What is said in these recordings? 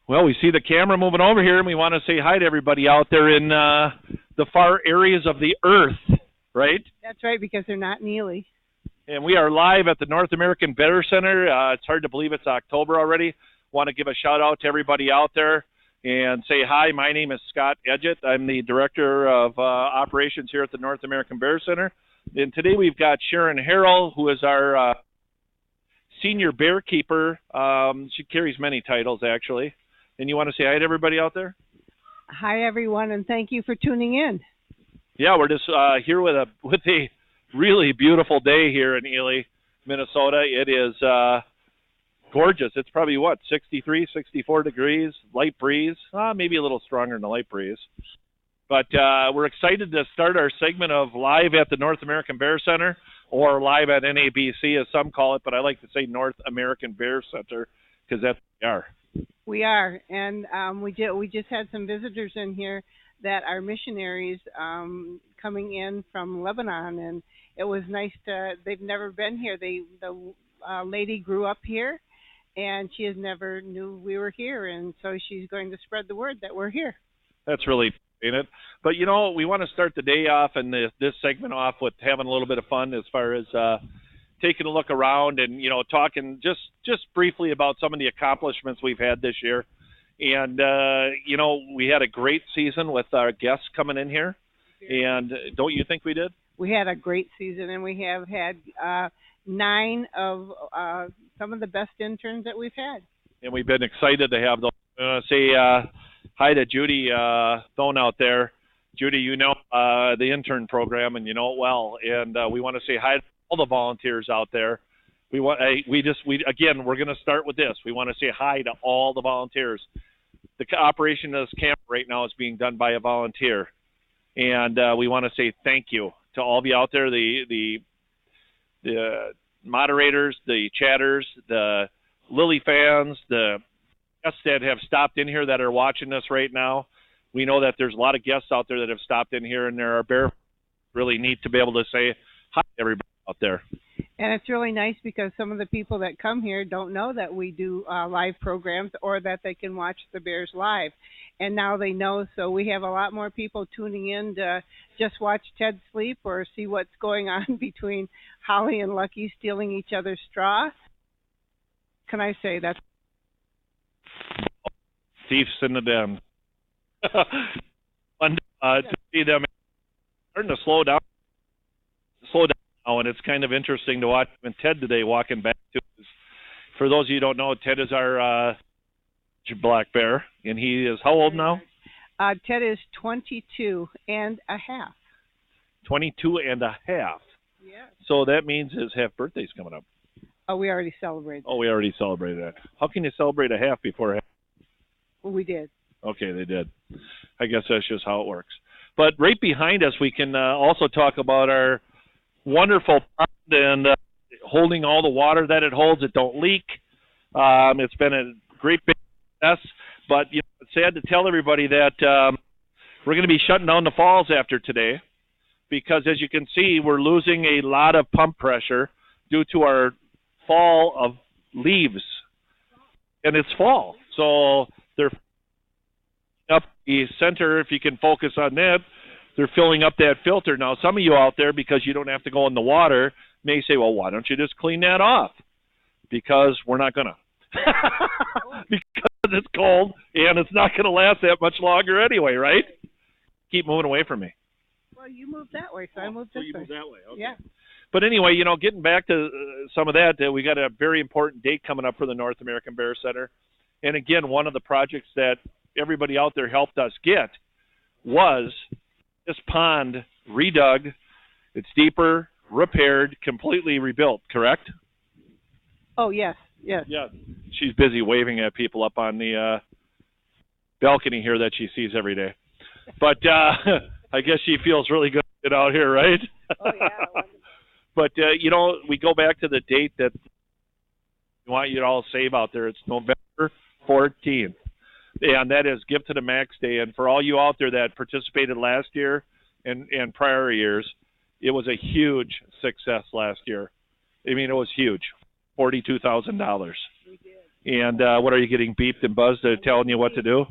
Well, we see the camera moving over here, and we want to say hi to everybody out there in the far areas of the earth, right? That's right, because they're not in Ely. And we are live at the North American Bear Center. It's hard to believe it's October already. Want to give a shout-out to everybody out there and say hi. My name is Scott Edgett. I'm the Director of Operations here at the North American Bear Center. And today we've got Sharon Harrell, who is our Senior Bear Keeper. She carries many titles, actually. And you want to say hi to everybody out there? Hi, everyone, and thank you for tuning in. Yeah, we're just here with a really beautiful day here in Ely, Minnesota. It is gorgeous. It's probably, 63, 64 degrees, light breeze, maybe a little stronger than the light breeze. But we're excited to start our segment of Live at the North American Bear Center, or Live at NABC, as some call it, but I like to say North American Bear Center, because that's what we are. We are, and we just had some visitors in here that are missionaries coming in from Lebanon, and it was nice they've never been here. The lady grew up here, and she has never knew we were here, and so she's going to spread the word that we're here. That's really in it. But, we want to start the day off and this segment off with having a little bit of fun as far as taking a look around and, talking just briefly about some of the accomplishments we've had this year. And, we had a great season with our guests coming in here. And don't you think we did? We had a great season, and we have had 9 of some of the best interns that we've had. And we've been excited to have those. I want to say hi to Judy Thone out there. Judy, the intern program, and you know it well. And we want to say hi to all the volunteers out there. We're going to start with this. We want to say hi to all the volunteers. The operation of this camp right now is being done by a volunteer. And we want to say thank you to all of you out there, the moderators, the chatters, the Lily fans, the guests that have stopped in here that are watching us right now. We know that there's a lot of guests out there that have stopped in here, and there are bear really neat to be able to say hi to everybody out there. And it's really nice because some of the people that come here don't know that we do live programs or that they can watch the Bears live. And now they know, so we have a lot more people tuning in to just watch Ted sleep or see what's going on between Holly and Lucky stealing each other's straw. Can I say that? Thieves in the den. Fun to see them starting to slow down now, and it's kind of interesting to watch him and Ted today walking back to us. For those of you who don't know, Ted is our black bear, and he is how old now? Ted is 22 and a half. 22 and a half. Yeah. So that means his half birthday's coming up. Oh, we already celebrated that. Oh, we already celebrated that. How can you celebrate a half before a half? Well, we did. Okay, they did. I guess that's just how it works. But right behind us, we can also talk about our wonderful pond and holding all the water that it holds. It don't leak. It's been a great big success. But it's sad to tell everybody that we're going to be shutting down the falls after today because, as you can see, we're losing a lot of pump pressure due to our fall of leaves. And it's fall. So they're up the center, if you can focus on that, they're filling up that filter. Now, some of you out there, because you don't have to go in the water, may say, well, why don't you just clean that off? Because we're not going to. Because it's cold, and it's not going to last that much longer anyway, right? Keep moving away from me. Well, you moved that way, so I moved this way. You moved that way, okay. Yeah. But anyway, getting back to some of that, we got a very important date coming up for the North American Bear Center. And again, one of the projects that everybody out there helped us get was this pond redug. It's deeper, repaired, completely rebuilt, correct? Oh, yes. Yeah. She's busy waving at people up on the balcony here that she sees every day. But I guess she feels really good to get out here, right? Oh, yeah. But, we go back to the date that we want you to all save out there. It's November 14th. And that is Give to the Max Day. And for all you out there that participated last year and prior years, it was a huge success last year. I mean, it was huge, $42,000. We did. And what are you getting beeped and buzzed? They're telling you what to do.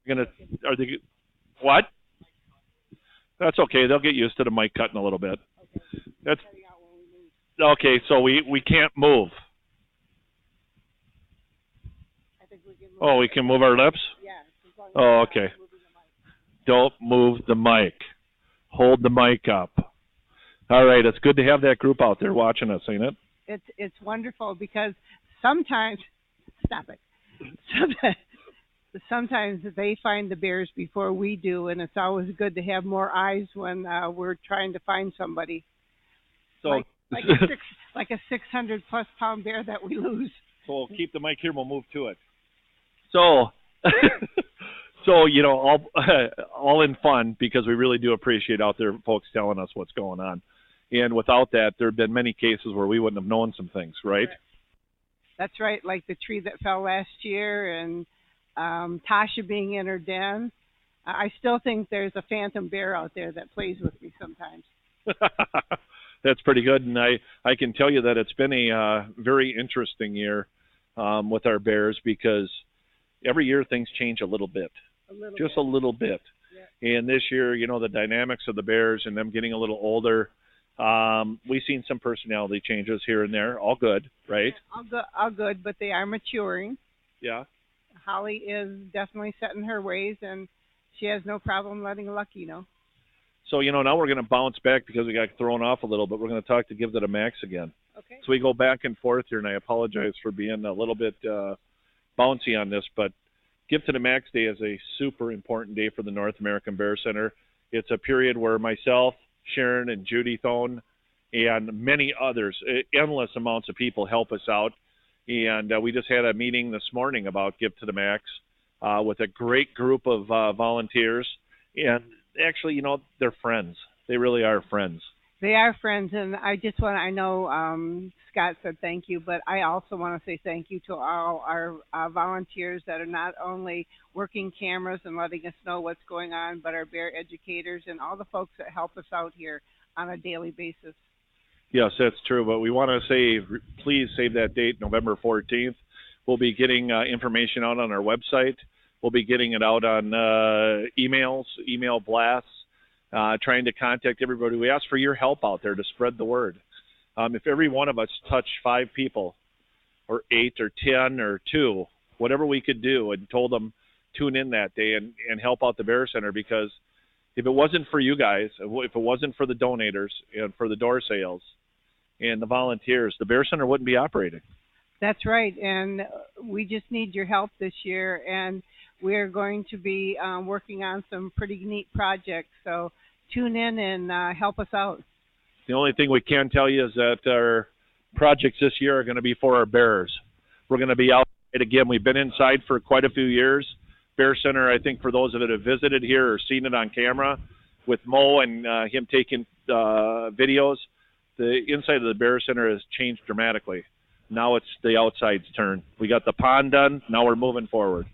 You're gonna are they what? That's okay. They'll get used to the mic cutting a little bit. That's okay. So we can't move. Oh, we can move our lips? Oh, okay. Don't move the mic. Hold the mic up. All right. It's good to have that group out there watching us, ain't it? It's wonderful because sometimes, stop it. Sometimes they find the bears before we do, and it's always good to have more eyes when we're trying to find somebody. So like a 600+ pound bear that we lose. So we'll keep the mic here. We'll move to it. So, so all in fun, because we really do appreciate out there folks telling us what's going on. And without that, there have been many cases where we wouldn't have known some things, right? That's right, like the tree that fell last year and Tasha being in her den. I still think there's a phantom bear out there that plays with me sometimes. That's pretty good, and I can tell you that it's been a very interesting year with our bears, because every year things change a little bit. A little bit. Yeah. And this year, the dynamics of the bears and them getting a little older, we've seen some personality changes here and there. All good, right? All good, but they are maturing. Yeah. Holly is definitely setting her ways, and she has no problem letting Lucky know. So, now we're going to bounce back because we got thrown off a little, but we're going to talk to Give to the Max again. Okay. So we go back and forth here, and I apologize for being a little bit bouncy on this, but Give to the Max Day is a super important day for the North American Bear Center. It's a period where myself, Sharon, and Judy Thone, and many others, endless amounts of people help us out. And we just had a meeting this morning about Give to the Max with a great group of volunteers. And actually, they're friends. They really are friends. They are friends, and I know Scott said thank you, but I also want to say thank you to all our volunteers that are not only working cameras and letting us know what's going on, but our bear educators and all the folks that help us out here on a daily basis. Yes, that's true, but we want to say, please save that date, November 14th. We'll be getting information out on our website. We'll be getting it out on emails, email blasts, trying to contact everybody. We ask for your help out there to spread the word. If every one of us touched 5 people or 8 or 10 or 2, whatever we could do, and told them tune in that day and help out the Bear Center, because if it wasn't for you guys, if it wasn't for the donators and for the door sales and the volunteers, the Bear Center wouldn't be operating. That's right, and we just need your help this year, and we're going to be working on some pretty neat projects, so tune in and help us out. The only thing we can tell you is that our projects this year are going to be for our bears. We're going to be outside again. We've been inside for quite a few years. Bear Center, I think for those that have visited here or seen it on camera with Mo and him taking videos, the inside of the Bear Center has changed dramatically. Now it's the outside's turn. We got the pond done. Now we're moving forward.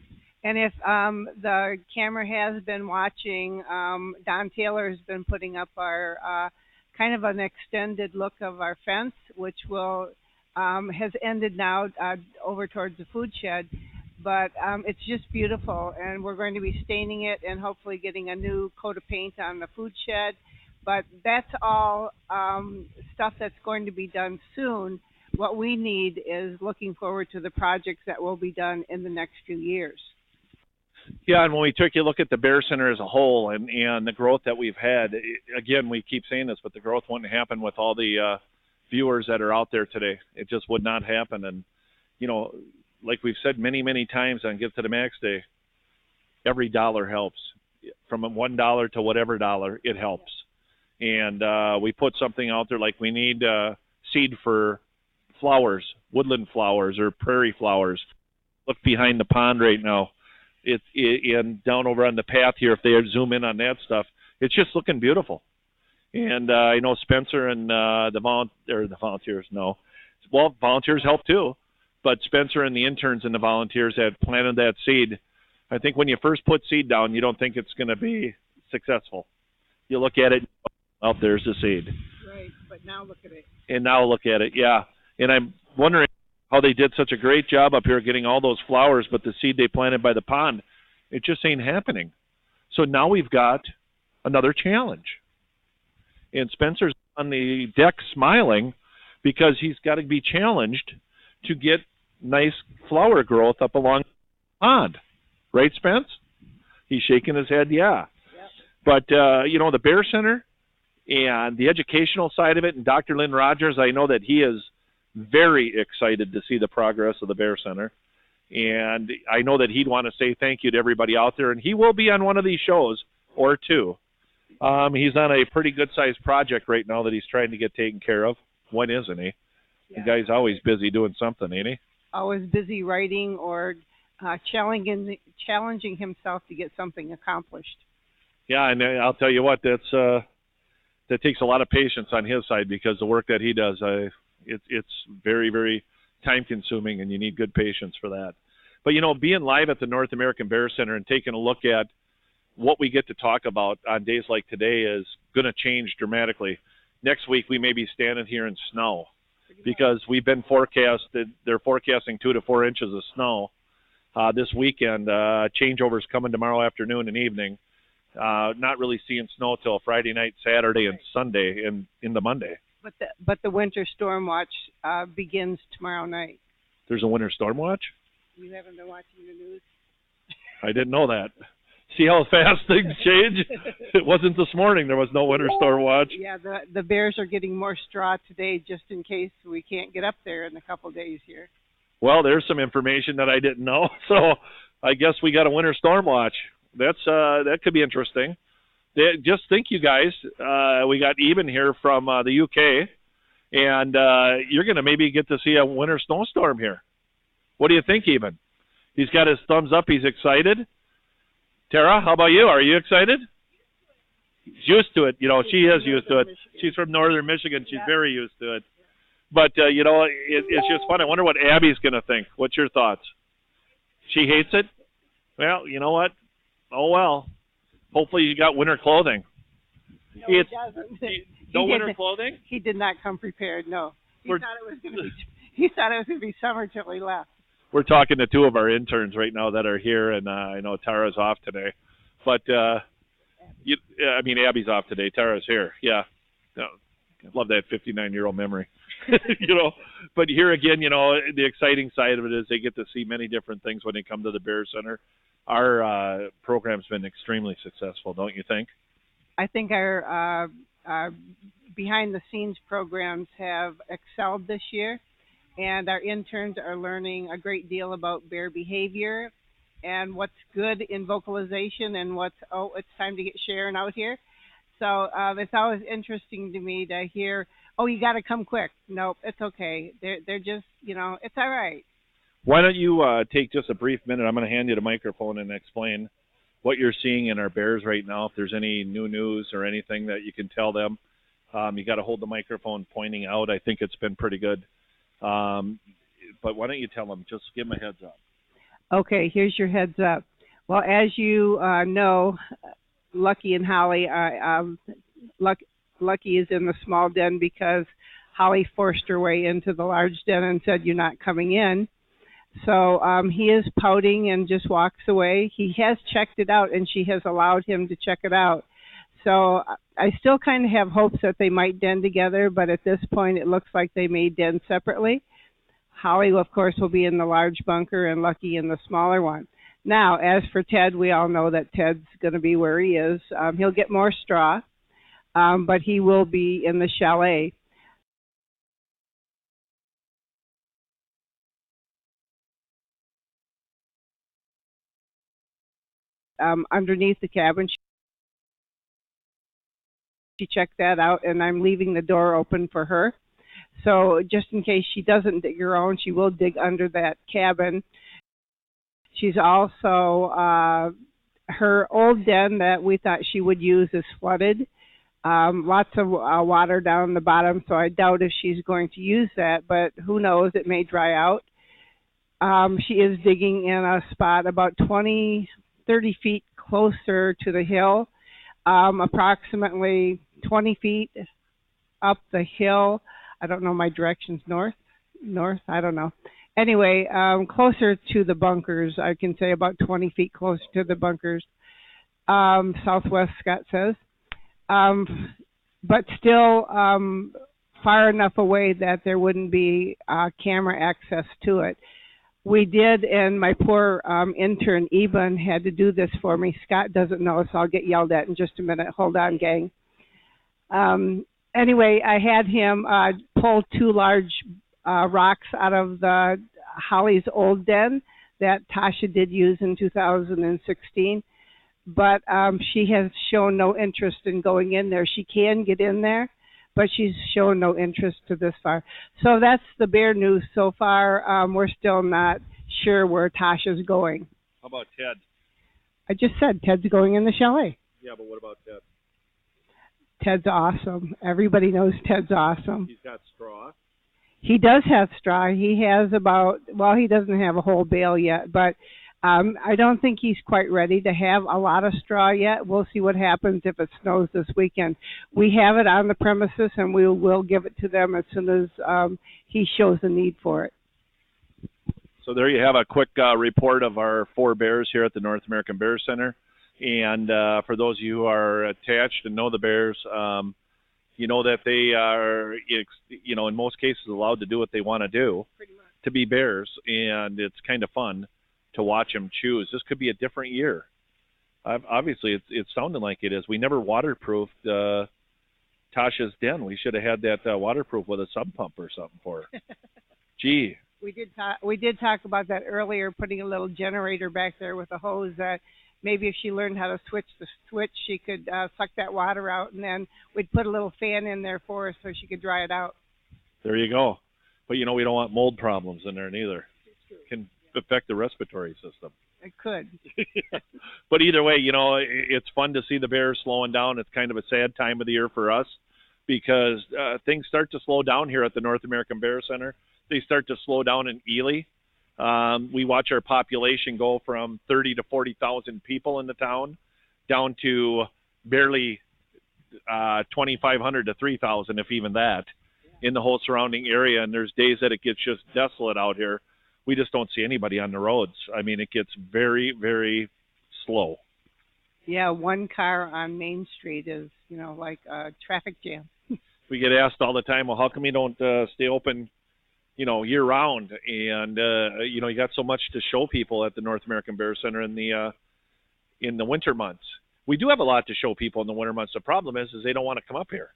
And if the camera has been watching, Don Taylor has been putting up our kind of an extended look of our fence, which will has ended now over towards the food shed. But it's just beautiful, and we're going to be staining it and hopefully getting a new coat of paint on the food shed. But that's all stuff that's going to be done soon. What we need is looking forward to the projects that will be done in the next few years. Yeah, and when we took a look at the Bear Center as a whole and the growth that we've had, again, we keep saying this, but the growth wouldn't happen with all the viewers that are out there today. It just would not happen. And, like we've said many, many times on Give to the Max Day, every dollar helps. From $1 to whatever dollar, it helps. And we put something out there like we need seed for flowers, woodland flowers or prairie flowers. Look behind the pond right now. And down over on the path here, if they zoom in on that stuff, it's just looking beautiful. And I know Spencer and the volunteers, no. Well, volunteers help too. But Spencer and the interns and the volunteers that planted that seed, I think when you first put seed down, you don't think it's going to be successful. You look at it, oh, there's the seed. Right, but now look at it. And now look at it, yeah. And I'm wondering how they did such a great job up here getting all those flowers, but the seed they planted by the pond, it just ain't happening. So now we've got another challenge. And Spencer's on the deck smiling because he's got to be challenged to get nice flower growth up along the pond. Right, Spence? He's shaking his head, yeah. Yep. But, the Bear Center and the educational side of it, and Dr. Lynn Rogers, I know that he is very excited to see the progress of the Bear Center. And I know that he'd want to say thank you to everybody out there, and he will be on one of these shows or two. He's on a pretty good-sized project right now that he's trying to get taken care of. When isn't he? Yeah. The guy's always busy doing something, ain't he? Always busy writing or challenging himself to get something accomplished. Yeah, and I'll tell you what, that takes a lot of patience on his side because the work that he does, it's very, very time-consuming, and you need good patience for that. But, being live at the North American Bear Center and taking a look at what we get to talk about on days like today is going to change dramatically. Next week, we may be standing here in snow because we've been forecasted. They're forecasting 2 to 4 inches of snow this weekend. Changeovers coming tomorrow afternoon and evening. Not really seeing snow till Friday night, Saturday, and Sunday, and into Monday. But the winter storm watch begins tomorrow night. There's a winter storm watch? You haven't been watching the news? I didn't know that. See how fast things change? It wasn't this morning. There was no winter storm watch. Yeah, the Bears are getting more straw today just in case we can't get up there in a couple of days here. Well, there's some information that I didn't know. So I guess we got a winter storm watch. That could be interesting. Just think, you guys, we got Eben here from the UK, and you're going to maybe get to see a winter snowstorm here. What do you think, Eben? He's got his thumbs up. He's excited. Tara, how about you? Are you excited? Used to it. She is used to it. She's from northern Michigan. She's very used to it. But, it's just fun. I wonder what Abby's going to think. What's your thoughts? She hates it? Well, you know what? Oh, well. Hopefully you got winter clothing. No, he doesn't. No winter clothing? He did not come prepared, no. He thought it was going to be summer till he left. We're talking to two of our interns right now that are here, and I know Tara's off today. But, Abby's off today. Tara's here. Yeah. No, love that 59-year-old memory. But here again, the exciting side of it is they get to see many different things when they come to the Bear Center. Our program's been extremely successful, don't you think? I think our behind-the-scenes programs have excelled this year, and our interns are learning a great deal about bear behavior and what's good in vocalization and it's time to get Sharon out here. So it's always interesting to me to hear, you got to come quick. Nope, it's okay. They're just, it's all right. Why don't you take just a brief minute? I'm going to hand you the microphone and explain what you're seeing in our Bears right now. If there's any new news or anything that you can tell them, you got to hold the microphone pointing out. I think it's been pretty good. But why don't you tell them? Just give them a heads up. Okay, here's your heads up. Well, as you know, Lucky and Holly, Lucky is in the small den because Holly forced her way into the large den and said, "You're not coming in." So he is pouting and just walks away. He has checked it out, and she has allowed him to check it out. So I still kind of have hopes that they might den together, but at this point it looks like they may den separately. Holly, of course, will be in the large bunker and Lucky in the smaller one. Now, as for Ted, we all know that Ted's going to be where he is. He'll get more straw, but he will be in the chalet. Underneath the cabin. She checked that out, and I'm leaving the door open for her. So just in case she doesn't dig her own, she will dig under that cabin. She's also, her old den that we thought she would use is flooded. Lots of water down the bottom, so I doubt if she's going to use that, but who knows, it may dry out. She is digging in a spot about 30 feet closer to the hill, approximately 20 feet up the hill. I don't know my directions, north, I don't know. Anyway, closer to the bunkers, I can say about 20 feet closer to the bunkers. Southwest, Scott says. But still far enough away that there wouldn't be camera access to it. We did, and my poor intern, Eben, had to do this for me. Scott doesn't know, so I'll get yelled at in just a minute. Hold on, gang. Anyway, I had him pull two large rocks out of the Holly's old den that Tasha did use in 2016. But she has shown no interest in going in there. She can get in there, but she's shown no interest to this far. So that's the bear news so far. We're still not sure where Tasha's going. How about Ted? I just said Ted's going in the chalet. Yeah, but what about Ted? Ted's awesome. Everybody knows Ted's awesome. He's got straw. He does have straw. He has he doesn't have a whole bale yet, but I don't think he's quite ready to have a lot of straw yet. We'll see what happens if it snows this weekend. We have it on the premises, and we will give it to them as soon as he shows a need for it. So there you have a quick report of our 4 bears here at the North American Bear Center. And for those of you who are attached and know the bears, you know that they are, in most cases allowed to do what they want to do, to be bears, and it's kind of fun to watch them choose. This could be a different year. Obviously, it's sounding like it is. We never waterproofed Tasha's den. We should have had that waterproof with a sub pump or something for her. Gee. We did talk about that earlier, putting a little generator back there with a hose that maybe if she learned how to switch the switch, she could suck that water out, and then we'd put a little fan in there for her so she could dry it out. There you go. But, we don't want mold problems in there neither. It can affect the respiratory system. It could. But either way, it's fun to see the bears slowing down. It's kind of a sad time of the year for us because things start to slow down here at the North American Bear Center. They start to slow down in Ely. We watch our population go from 30 to 40,000 people in the town down to barely 2,500 to 3,000, if even that, in the whole surrounding area. And there's days that it gets just desolate out here. We just don't see anybody on the roads. I mean, it gets very, very slow. Yeah, one car on Main Street is, like a traffic jam. We get asked all the time, well, how come you don't stay open year round? And, you got so much to show people at the North American Bear Center in the winter months. We do have a lot to show people in the winter months. The problem is they don't want to come up here.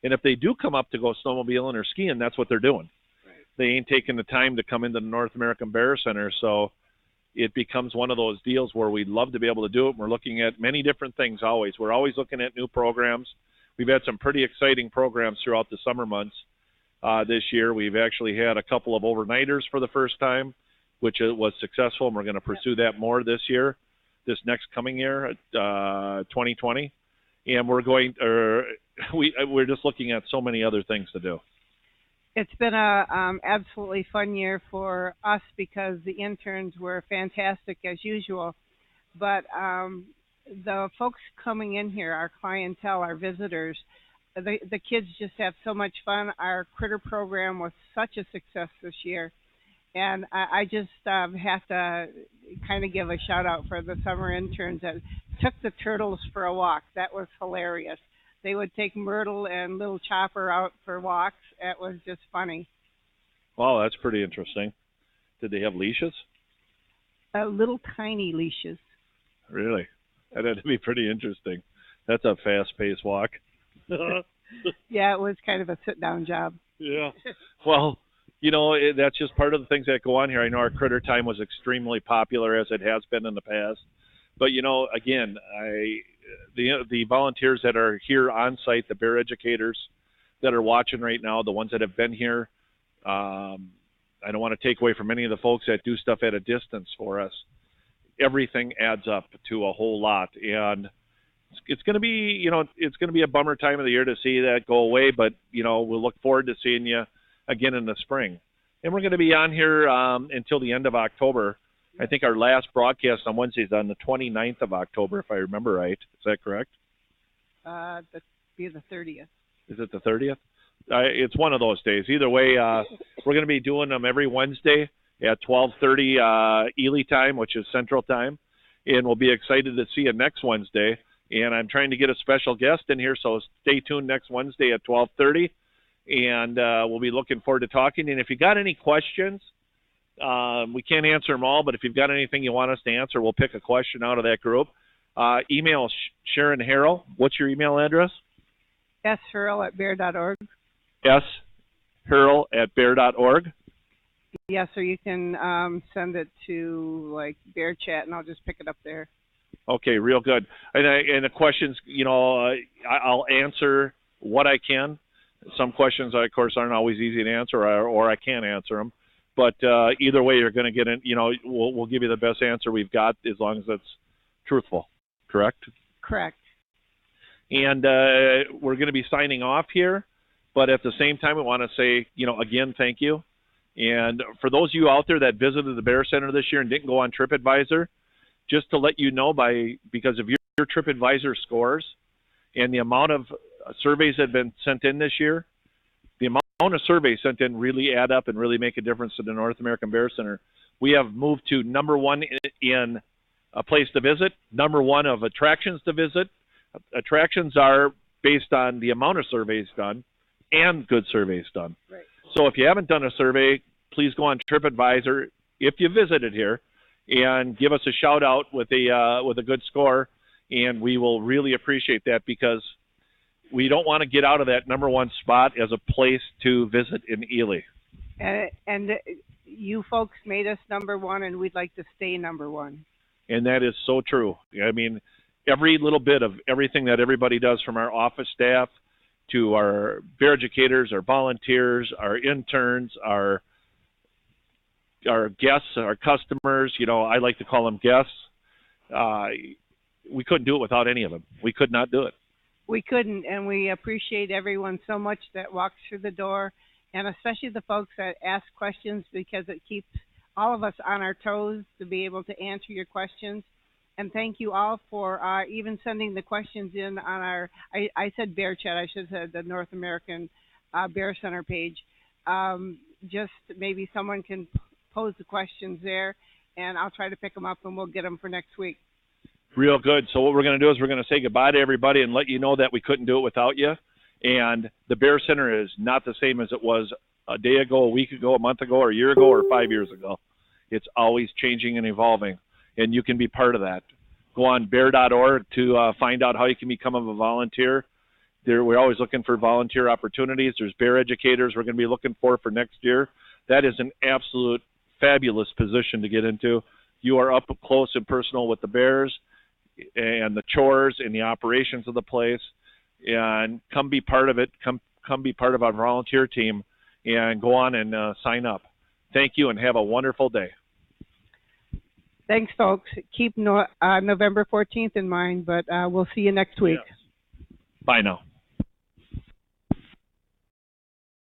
And if they do come up to go snowmobiling or skiing, that's what they're doing. Right. They ain't taking the time to come into the North American Bear Center. So it becomes one of those deals where we'd love to be able to do it. We're looking at many different things always. We're always looking at new programs. We've had some pretty exciting programs throughout the summer months. This year, we've actually had a couple of overnighters for the first time, which was successful, and we're going to pursue that more this next coming year, 2020. And we're just looking at so many other things to do. It's been a absolutely fun year for us because the interns were fantastic as usual, but the folks coming in here, our clientele, our visitors, the kids just have so much fun. Our critter program was such a success this year. And I just have to kind of give a shout out for the summer interns that took the turtles for a walk. That was hilarious. They would take Myrtle and Little Chopper out for walks. It was just funny. Wow, that's pretty interesting. Did they have leashes? Little tiny leashes. Really? That had to be pretty interesting. That's a fast-paced walk. Yeah, it was kind of a sit-down job. Yeah. Well, that's just part of the things that go on here. I know our critter time was extremely popular as it has been in the past. But, again, the volunteers that are here on site, the bear educators that are watching right now, the ones that have been here, I don't want to take away from any of the folks that do stuff at a distance for us. Everything adds up to a whole lot. And it's going to be, it's going to be a bummer time of the year to see that go away. But, we'll look forward to seeing you again in the spring. And we're going to be on here until the end of October. I think our last broadcast on Wednesday is on the 29th of October, if I remember right. Is that correct? That'd be the 30th. Is it the 30th? It's one of those days. Either way, we're going to be doing them every Wednesday at 12:30 Ely time, which is Central Time, and we'll be excited to see you next Wednesday. And I'm trying to get a special guest in here, so stay tuned next Wednesday at 12:30, and we'll be looking forward to talking. And if you got any questions, we can't answer them all, but if you've got anything you want us to answer, we'll pick a question out of that group. Email Sharon Harrell. What's your email address? sharrell@bear.org. sharrell@bear.org. Yes, or you can send it to like Bear Chat, and I'll just pick it up there. Okay, real good. And the questions, I'll answer what I can. Some questions, of course, aren't always easy to answer, or I can't answer them. But either way, you're going to get in. We'll give you the best answer we've got, as long as it's truthful. Correct? Correct. And we're going to be signing off here, but at the same time, we want to say, again, thank you. And for those of you out there that visited the Bear Center this year and didn't go on TripAdvisor, just to let you know, because of your TripAdvisor scores and the amount of surveys that have been sent in this year, the amount of surveys sent in really add up and really make a difference to the North American Bear Center. We have moved to number one in a place to visit, number one of attractions to visit. Attractions are based on the amount of surveys done and good surveys done. Right. So if you haven't done a survey, please go on TripAdvisor if you visited here and give us a shout out with a good score, and we will really appreciate that, because we don't want to get out of that number one spot as a place to visit in Ely. And you folks made us number one, and we'd like to stay number one. And that is so true. I mean, every little bit of everything that everybody does, from our office staff to our bear educators, our volunteers, our interns, our guests, our customers, I like to call them guests. We couldn't do it without any of them. We could not do it. We couldn't, and we appreciate everyone so much that walks through the door, and especially the folks that ask questions, because it keeps all of us on our toes to be able to answer your questions. And thank you all for even sending the questions in on our, I said Bear Chat, I should have said the North American Bear Center page. Just maybe someone can pose the questions there, and I'll try to pick them up, and we'll get them for next week. Real good. So what we're going to do is we're going to say goodbye to everybody and let you know that we couldn't do it without you. And the Bear Center is not the same as it was a day ago, a week ago, a month ago, or a year ago, or 5 years ago. It's always changing and evolving, and you can be part of that. Go on bear.org to find out how you can become a volunteer. We're always looking for volunteer opportunities. There's bear educators we're going to be looking for next year. That is an absolute fabulous position to get into. You are up close and personal with the bears and the chores and the operations of the place, and come be part of it. Come be part of our volunteer team, and go on and sign up. Thank you, and have a wonderful day. Thanks, folks. Keep November 14th in mind, but we'll see you next week. Yes. Bye now.